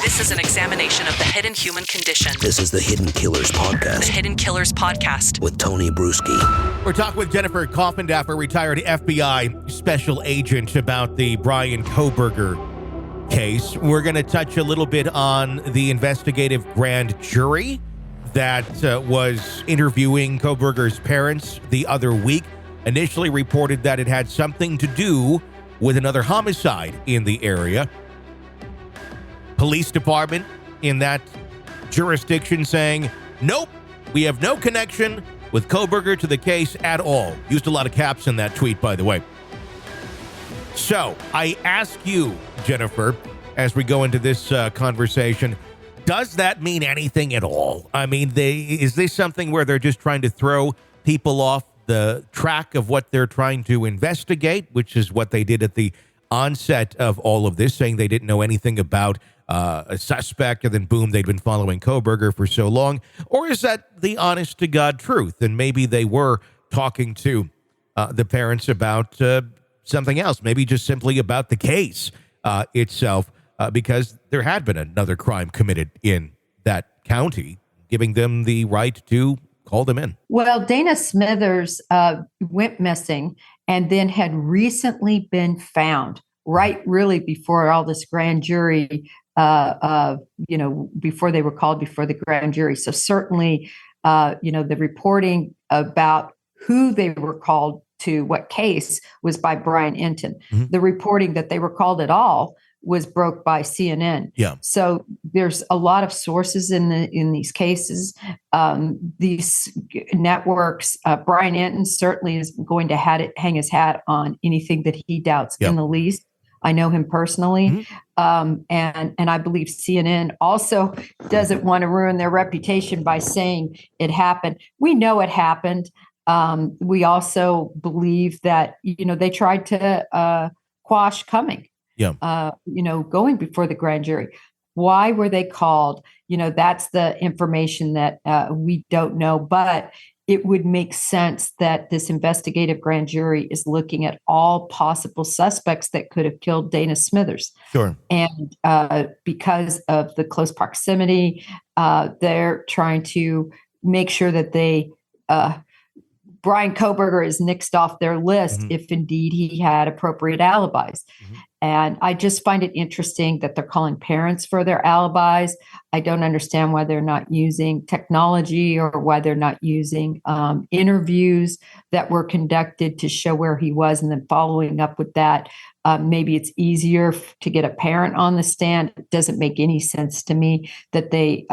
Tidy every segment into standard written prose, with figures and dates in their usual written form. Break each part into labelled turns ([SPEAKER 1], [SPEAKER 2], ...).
[SPEAKER 1] This is an examination of the hidden human condition.
[SPEAKER 2] This is the Hidden Killers Podcast.
[SPEAKER 1] The Hidden Killers Podcast.
[SPEAKER 2] With Tony Brueski.
[SPEAKER 3] We're talking with Jennifer Coffindaffer, retired FBI special agent, about the Bryan Kohberger case. We're going to touch a little bit on the investigative grand jury that was interviewing Kohberger's parents the other week. Initially reported that it had something to do with another homicide in the area. Police department in that jurisdiction saying, nope, we have no connection with Kohberger to the case at all. Used a lot of caps in that tweet, by the way. So I ask you, Jennifer, as we go into this conversation, does that mean anything at all? I mean, is this something where they're just trying to throw people off the track of what they're trying to investigate, which is what they did at the onset of all of this, saying they didn't know anything about a suspect, and then boom, they'd been following Kohberger for so long? Or is that the honest to God truth? And maybe they were talking to the parents about something else, maybe just simply about the case itself, because there had been another crime committed in that county, giving them the right to call them in.
[SPEAKER 4] Well, Dana Smithers went missing and then had recently been found right really before all this grand jury, before they were called before the grand jury. So certainly, the reporting about who they were called to what case was by Brian Enton. Mm-hmm. The reporting that they were called at all was broke by CNN.
[SPEAKER 3] Yeah.
[SPEAKER 4] So there's a lot of sources in these cases. These networks, Brian Enton certainly is going to hang his hat on anything that he doubts in the least. I know him personally. Mm-hmm. And I believe CNN also doesn't want to ruin their reputation by saying it happened. We know it happened. We also believe that, they tried to quash coming.
[SPEAKER 3] Yeah.
[SPEAKER 4] Going before the grand jury. Why were they called? That's the information that we don't know, but it would make sense that this investigative grand jury is looking at all possible suspects that could have killed Dana Smithers.
[SPEAKER 3] Sure.
[SPEAKER 4] And because of the close proximity, they're trying to make sure that Bryan Kohberger is nixed off their list if indeed he had appropriate alibis. Mm-hmm. And I just find it interesting that they're calling parents for their alibis. I don't understand why they're not using technology or why they're not using interviews that were conducted to show where he was and then following up with that. Maybe it's easier to get a parent on the stand. It doesn't make any sense to me that they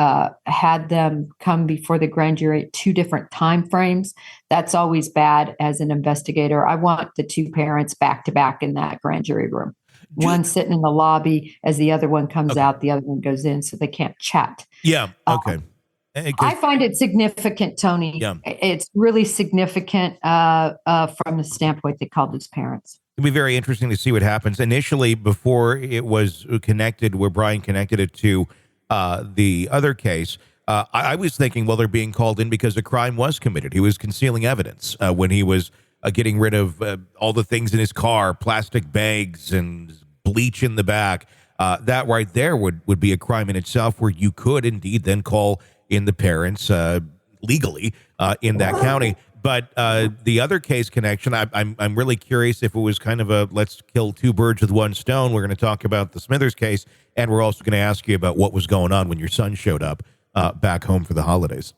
[SPEAKER 4] had them come before the grand jury at two different time frames. That's always bad as an investigator. I want the two parents back to back in that grand jury room. One sitting in the lobby as the other one comes out, the other one goes in, so they can't chat.
[SPEAKER 3] Yeah, okay.
[SPEAKER 4] I find it significant, Tony.
[SPEAKER 3] Yeah.
[SPEAKER 4] It's really significant from the standpoint they called his parents.
[SPEAKER 3] It'll be very interesting to see what happens. Initially, before it was connected, where Brian connected it to the other case, I was thinking, well, they're being called in because a crime was committed. He was concealing evidence when he was getting rid of all the things in his car, plastic bags and bleach in the back. That right there would be a crime in itself, where you could indeed then call in the parents legally in that county. But the other case connection, I'm really curious if it was kind of a let's kill two birds with one stone. We're going to talk about the Smithers case, and we're also going to ask you about what was going on when your son showed up back home for the holidays.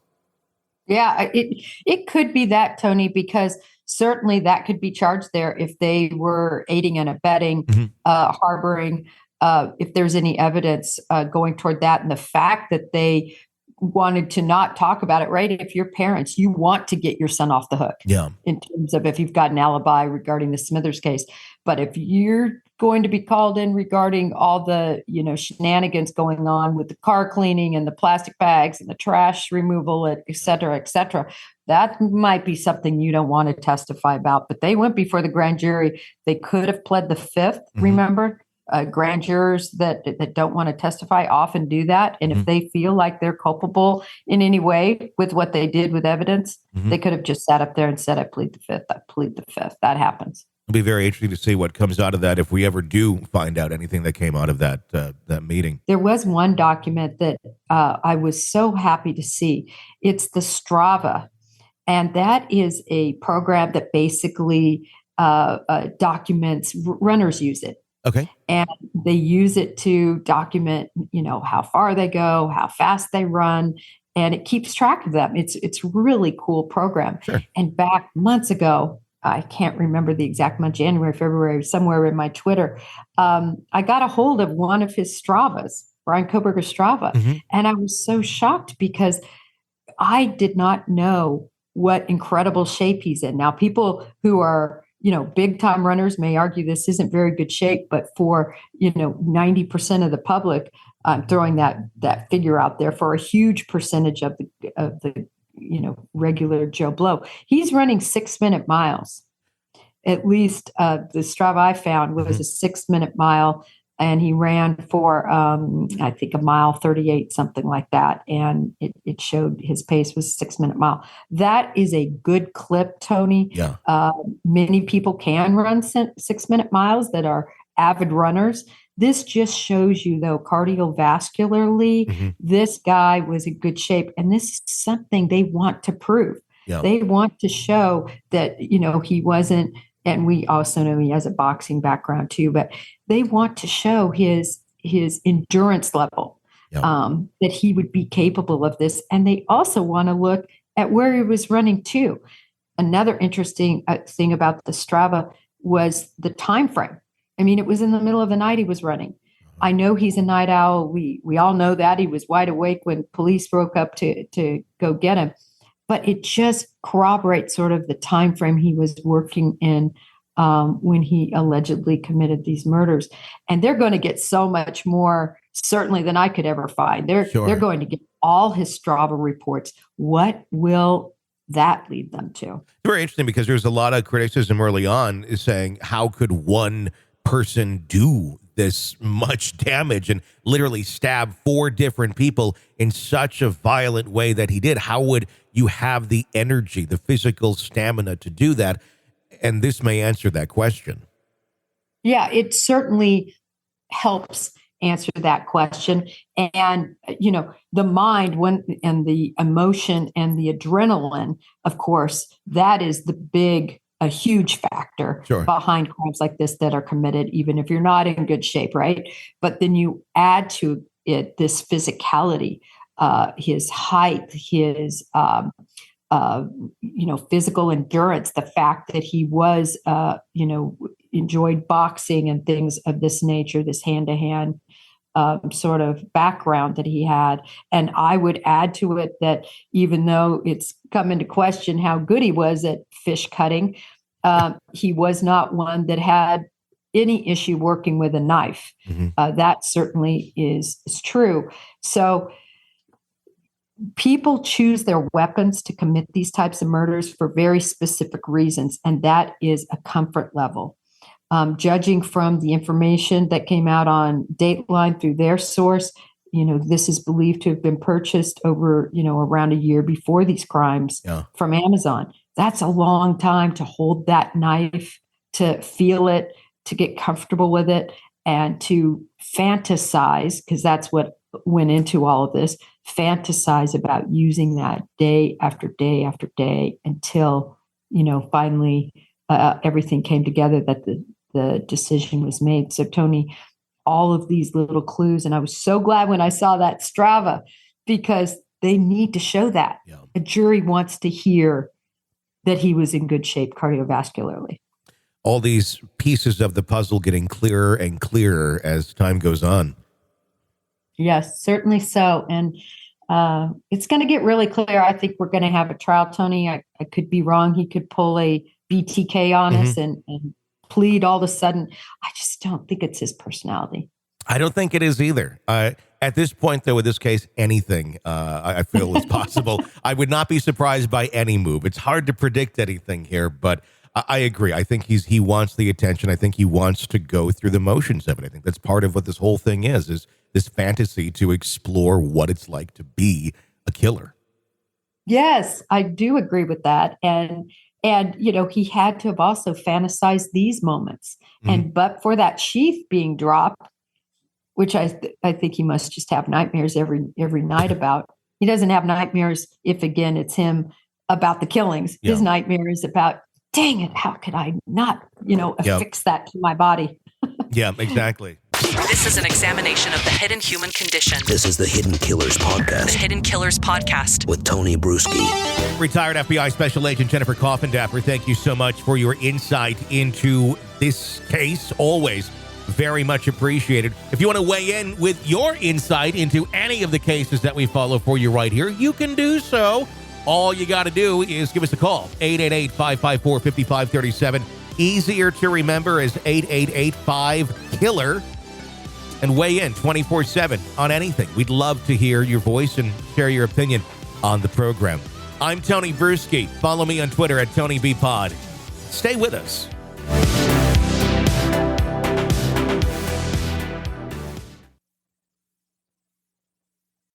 [SPEAKER 4] Yeah, it could be that, Tony, because certainly that could be charged there if they were aiding and abetting, harboring, if there's any evidence going toward that. And the fact that they wanted to not talk about it, right? If you're parents, you want to get your son off the hook.
[SPEAKER 3] Yeah.
[SPEAKER 4] In terms of if you've got an alibi regarding the Smithers case. But if you're going to be called in regarding all the, shenanigans going on with the car cleaning and the plastic bags and the trash removal, et cetera, that might be something you don't want to testify about. But they went before the grand jury. They could have pled the fifth, remember? Grand jurors that don't want to testify often do that. And if they feel like they're culpable in any way with what they did with evidence, they could have just sat up there and said, I plead the fifth. That happens.
[SPEAKER 3] It'll be very interesting to see what comes out of that if we ever do find out anything that came out of that meeting.
[SPEAKER 4] There was one document that I was so happy to see. It's the Strava, and that is a program that basically documents, runners use it.
[SPEAKER 3] Okay.
[SPEAKER 4] And they use it to document, how far they go, how fast they run, and it keeps track of them. It's a really cool program.
[SPEAKER 3] Sure.
[SPEAKER 4] And back months ago, I can't remember the exact month, January, February, somewhere in my Twitter, I got a hold of one of his Stravas, Bryan Kohberger Strava.
[SPEAKER 3] Mm-hmm.
[SPEAKER 4] And I was so shocked because I did not know what incredible shape he's in. Now, people who are, big time runners may argue this isn't very good shape, but for, 90% of the public, I'm throwing that figure out there, for a huge percentage of the regular Joe Blow, he's running 6-minute miles. At least the Strava I found was a 6-minute mile, and he ran for I think a mile 38, something like that, and it showed his pace was 6-minute mile. That is a good clip, Tony.
[SPEAKER 3] Yeah.
[SPEAKER 4] Many people can run 6-minute miles that are avid runners. This just shows you, though, cardiovascularly, this guy was in good shape. And this is something they want to prove.
[SPEAKER 3] Yeah.
[SPEAKER 4] They want to show that, he wasn't, and we also know he has a boxing background too, but they want to show his endurance level, that he would be capable of this. And they also want to look at where he was running to. Another interesting thing about the Strava was the time frame. I mean, it was in the middle of the night he was running. I know he's a night owl. We all know that. He was wide awake when police broke up to go get him. But it just corroborates sort of the time frame he was working in when he allegedly committed these murders. And they're going to get so much more, certainly, than I could ever find. They're going to get all his Strava reports. What will that lead them to?
[SPEAKER 3] Very interesting, because there's a lot of criticism early on is saying, how could one person do this much damage and literally stab 4 different people in such a violent way that he did? How would you have the energy, the physical stamina to do that? And this may answer that question. Yeah,
[SPEAKER 4] it certainly helps answer that question. And, the mind and the emotion and the adrenaline, of course, that is a huge factor behind crimes like this that are committed, even if you're not in good shape, right? But then you add to it this physicality, his height, his physical endurance, the fact that he was enjoyed boxing and things of this nature, this hand-to-hand sort of background that he had. And I would add to it that even though it's come into question how good he was at fish cutting, he was not one that had any issue working with a knife. That certainly is true. So people choose their weapons to commit these types of murders for very specific reasons, and that is a comfort level. Judging from the information that came out on Dateline through their source, this is believed to have been purchased over, around a year before these crimes from Amazon. That's a long time to hold that knife, to feel it, to get comfortable with it, and to fantasize, because that's what went into all of this, fantasize about using that day after day after day until, finally everything came together that the decision was made. So, Tony, all of these little clues, and I was so glad when I saw that Strava, because they need to show that. A jury wants to hear that he was in good shape cardiovascularly.
[SPEAKER 3] All these pieces of the puzzle getting clearer and clearer as time goes on.
[SPEAKER 4] Yes, certainly so. And it's going to get really clear. I think we're going to have a trial, Tony. I could be wrong. He could pull a BTK on us and plead all of a sudden. I just don't think it's his personality.
[SPEAKER 3] I don't think it is either. At this point, though, with this case, anything I feel is possible. I would not be surprised by any move. It's hard to predict anything here, but I agree. I think he wants the attention. I think he wants to go through the motions of it. I think that's part of what this whole thing is this fantasy to explore what it's like to be a killer.
[SPEAKER 4] Yes, I do agree with that. And And, he had to have also fantasized these moments. And but for that sheath being dropped, which I think he must just have nightmares every night about. He doesn't have nightmares if, again, it's him about the killings. His nightmare is about, dang it, how could I not, affix that to my body?
[SPEAKER 3] Yeah, exactly.
[SPEAKER 1] This is an examination of the hidden human condition.
[SPEAKER 2] This is the Hidden Killers Podcast.
[SPEAKER 1] The Hidden Killers Podcast.
[SPEAKER 2] With Tony Brueski.
[SPEAKER 3] Retired FBI Special Agent Jennifer Coffindaffer, thank you so much for your insight into this case. Always very much appreciated. If you want to weigh in with your insight into any of the cases that we follow for you right here, you can do so. All you got to do is give us a call, 888-554-5537. Easier to remember is 888-5-KILLER. And weigh in 24/7 on anything. We'd love to hear your voice and share your opinion on the program. I'm Tony Brueski. Follow me on Twitter at TonyBPod. Stay with us.